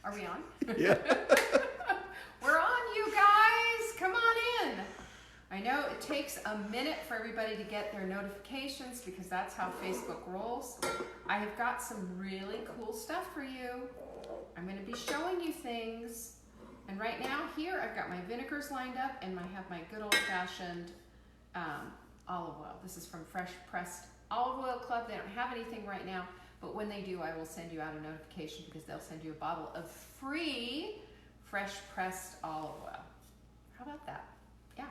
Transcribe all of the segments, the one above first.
Are we on? Yeah. We're on, you guys. Come on in. I know it takes a minute for everybody to get their notifications because that's how Facebook rolls. I have got some really cool stuff for you. I'm going to be showing you things. And right now here I've got my vinegars lined up and I have my good old-fashioned olive oil. This is from Fresh Pressed Olive Oil Club. They don't have anything right now, but when they do, I will send you out a notification because they'll send you a bottle of free fresh pressed olive oil. How about that? Yeah.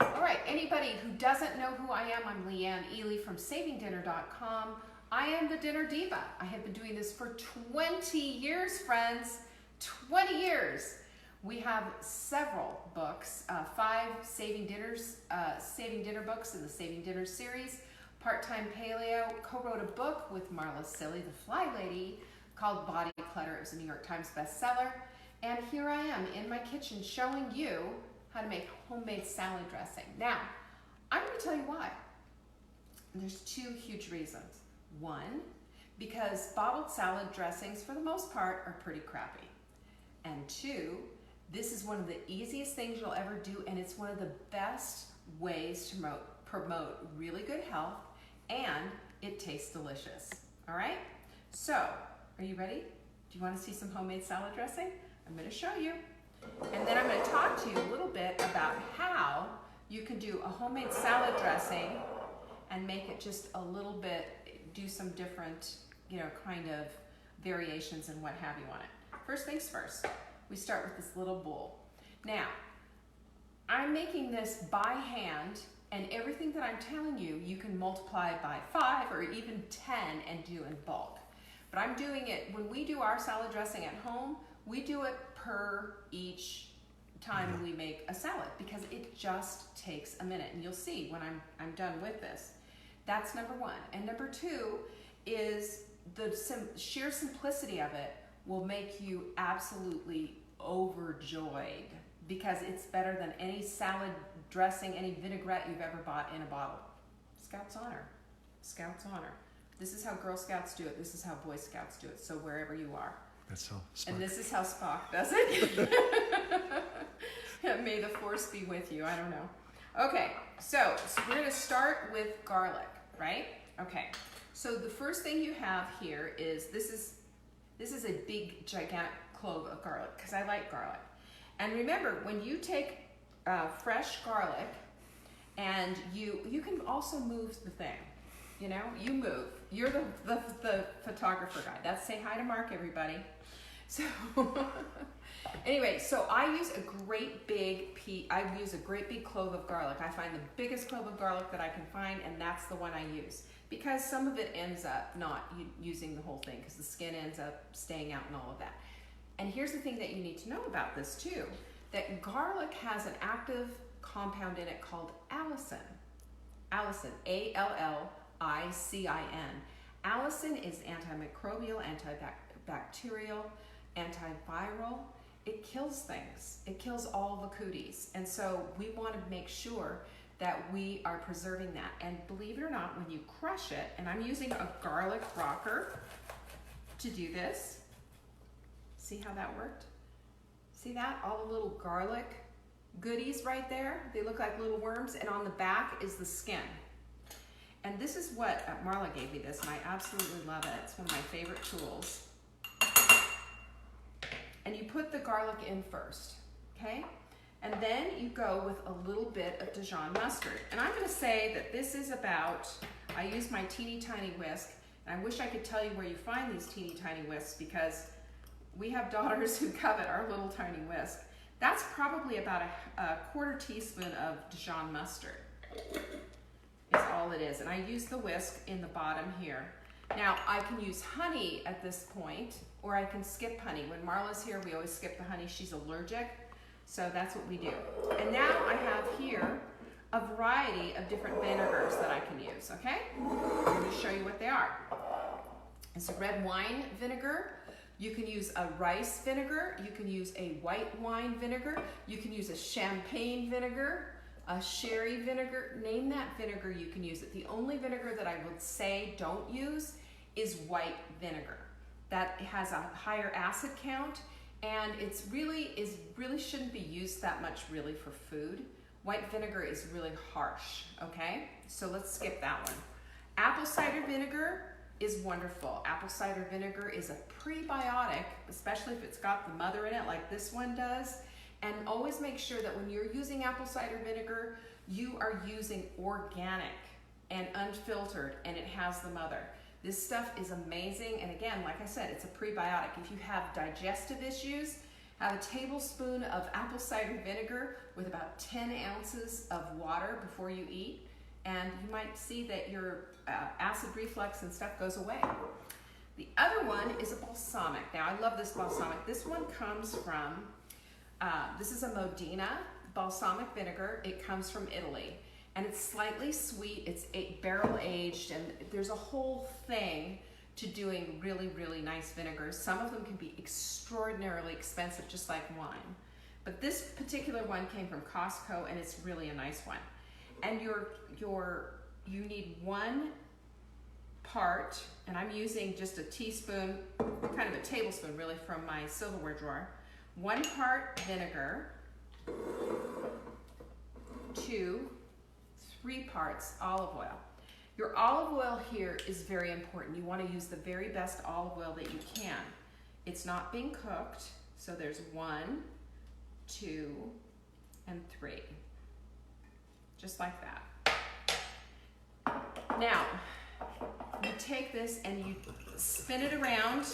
All right, anybody who doesn't know who I am, I'm Leanne Ely from SavingDinner.com. I am the Dinner Diva. I have been doing this for 20 years, friends. 20 years. We have several books, 5 Saving Dinner books in the Saving Dinner series. Part-Time Paleo co-wrote a book with Marla Silly, the Fly Lady, called Body Clutter. It was a New York Times bestseller. And here I am in my kitchen showing you how to make homemade salad dressing. Now, I'm going to tell you why. There's 2 huge reasons. One, because bottled salad dressings, for the most part, are pretty crappy. And 2, this is one of the easiest things you'll ever do, and it's one of the best ways to promote really good health, and it tastes delicious. All right? So, are you ready? Do you want to see some homemade salad dressing? I'm going to show you. And then I'm going to talk to you a little bit about how you can do a homemade salad dressing and make it just a little bit, do some different, kind of variations and what have you on it. First things first, we start with this little bowl. Now, I'm making this by hand, and everything that I'm telling you, you can multiply by 5 or even 10 and do in bulk. But I'm doing it, when we do our salad dressing at home, we do it per each time we make a salad because it just takes a minute. And you'll see when I'm done with this. That's number 1. And number 2 is the sheer simplicity of it will make you absolutely overjoyed because it's better than any salad dressing, any vinaigrette you've ever bought in a bottle. Scout's honor. Scout's honor. This is how Girl Scouts do it. This is how Boy Scouts do it. So wherever you are. That's how Spock. And this is how Spock does it. May the force be with you. I don't know. Okay, so we're going to start with garlic, right? Okay. So the first thing you have here is this is a big gigantic clove of garlic because I like garlic. And remember, when you take fresh garlic and you can also move the thing. You move. You're the photographer guy. That's say hi to Mark, everybody. So anyway, so I use a great big clove of garlic. I find the biggest clove of garlic that I can find, and that's the one I use because some of it ends up not using the whole thing because the skin ends up staying out and all of that. And here's the thing that you need to know about this too, that garlic has an active compound in it called allicin. Allicin, A-L-L-I-C-I-N. Allicin is antimicrobial, antibacterial, antiviral. It kills things. It kills all the cooties. And so we want to make sure that we are preserving that. And believe it or not, when you crush it, and I'm using a garlic rocker to do this. See how that worked? See that? All the little garlic goodies right there. They look like little worms, and on the back is the skin. And this is what Marla gave me this, and I absolutely love it. It's one of my favorite tools. And you put the garlic in first, okay? And then you go with a little bit of Dijon mustard. And I'm gonna say that this is about, I use my teeny tiny whisk, and I wish I could tell you where you find these teeny tiny whisks because we have daughters who covet our little tiny whisk. That's probably about a quarter teaspoon of Dijon mustard. Is all it is. And I use the whisk in the bottom here. Now, I can use honey at this point, or I can skip honey. When Marla's here, we always skip the honey. She's allergic, so that's what we do. And now I have here a variety of different vinegars that I can use, okay? I'm going to show you what they are. It's a red wine vinegar. You can use a rice vinegar. You can use a white wine vinegar. You can use a champagne vinegar, a sherry vinegar. Name that vinegar, you can use it. The only vinegar that I would say don't use is white vinegar that has a higher acid count, and it's really shouldn't be used that much really for food. White vinegar is really harsh, okay? So let's skip that one. Apple cider vinegar is wonderful. Apple cider vinegar is a prebiotic, especially if it's got the mother in it like this one does. And always make sure that when you're using apple cider vinegar, you are using organic and unfiltered, and it has the mother. This stuff is amazing, and again, like I said, it's a prebiotic. If you have digestive issues, have a tablespoon of apple cider vinegar with about 10 ounces of water before you eat, and you might see that your acid reflux and stuff goes away. The other one is a balsamic. Now, I love this balsamic. This one comes from, this is a Modena balsamic vinegar. It comes from Italy, and it's slightly sweet. It's barrel aged, and there's a whole thing to doing really, really nice vinegars. Some of them can be extraordinarily expensive, just like wine. But this particular one came from Costco, and it's really a nice one. And you need 1 part, and I'm using just a teaspoon, kind of a tablespoon really, from my silverware drawer. 1 part vinegar to 3 parts olive oil. Your olive oil here is very important. You want to use the very best olive oil that you can. It's not being cooked, so there's 1, 2, and 3. Just like that. Now, you take this and you spin it around,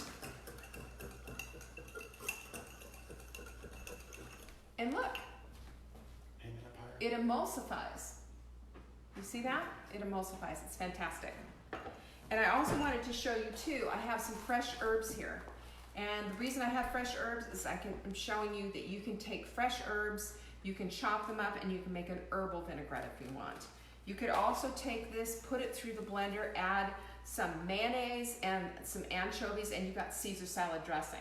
and look, it emulsifies. You see that? It emulsifies. It's fantastic. And I also wanted to show you too, I have some fresh herbs here. And the reason I have fresh herbs is I'm showing you that you can take fresh herbs, you can chop them up, and you can make an herbal vinaigrette if you want. You could also take this, put it through the blender, add some mayonnaise and some anchovies, and you've got Caesar salad dressing.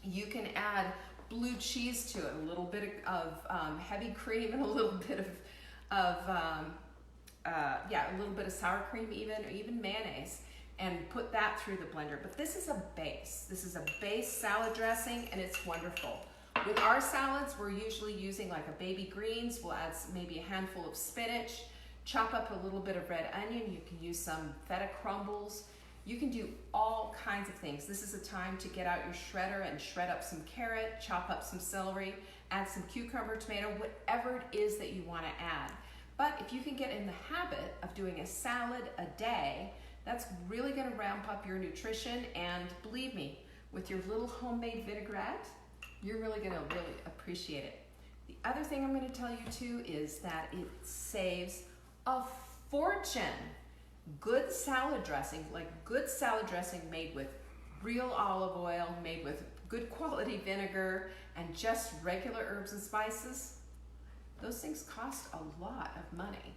You can add blue cheese to it, a little bit of heavy cream, and a little bit a little bit of sour cream even, or even mayonnaise, and put that through the blender. But this is a base. This is a base salad dressing, and it's wonderful. With our salads, we're usually using like a baby greens. We'll add maybe a handful of spinach, chop up a little bit of red onion. You can use some feta crumbles. You can do all kinds of things. This is a time to get out your shredder and shred up some carrot, chop up some celery, add some cucumber, tomato, whatever it is that you want to add. But if you can get in the habit of doing a salad a day, that's really going to ramp up your nutrition. And believe me, with your little homemade vinaigrette, you're really going to really appreciate it. The other thing I'm going to tell you too is that it saves a fortune. Good salad dressing, like good salad dressing made with real olive oil, made with good quality vinegar, and just regular herbs and spices, those things cost a lot of money.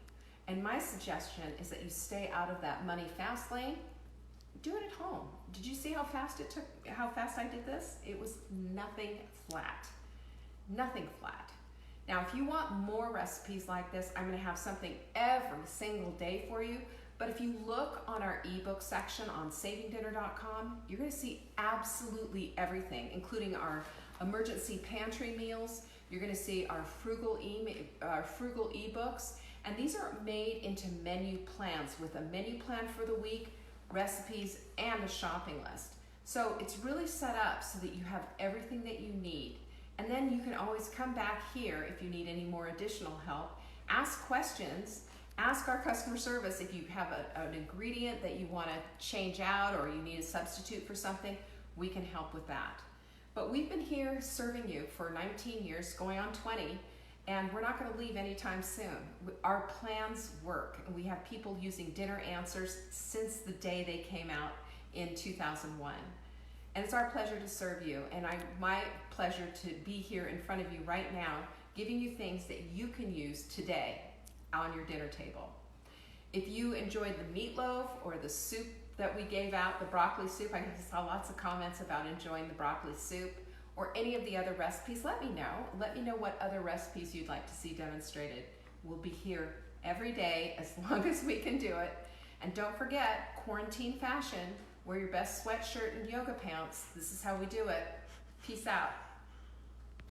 And my suggestion is that you stay out of that money fast lane. Do it at home. Did you see how fast I did this? It was nothing flat. Nothing flat. Now, if you want more recipes like this, I'm going to have something every single day for you. But if you look on our ebook section on savingdinner.com, you're going to see absolutely everything, including our emergency pantry meals. You're going to see our frugal ebooks, and these are made into menu plans with a menu plan for the week, recipes, and a shopping list. So it's really set up so that you have everything that you need. And then you can always come back here if you need any more additional help. Ask questions. Ask our customer service if you have an ingredient that you want to change out or you need a substitute for something. We can help with that. But we've been here serving you for 19 years, going on 20, and we're not going to leave anytime soon. Our plans work, and we have people using dinner answers since the day they came out in 2001. And it's our pleasure to serve you, and my pleasure to be here in front of you right now, giving you things that you can use today on your dinner table. If you enjoyed the meatloaf or the soup that we gave out, the broccoli soup, I saw lots of comments about enjoying the broccoli soup, or any of the other recipes, let me know. Let me know what other recipes you'd like to see demonstrated. We'll be here every day as long as we can do it. And don't forget, quarantine fashion, Wear your best sweatshirt and yoga pants. This is how we do it. Peace out.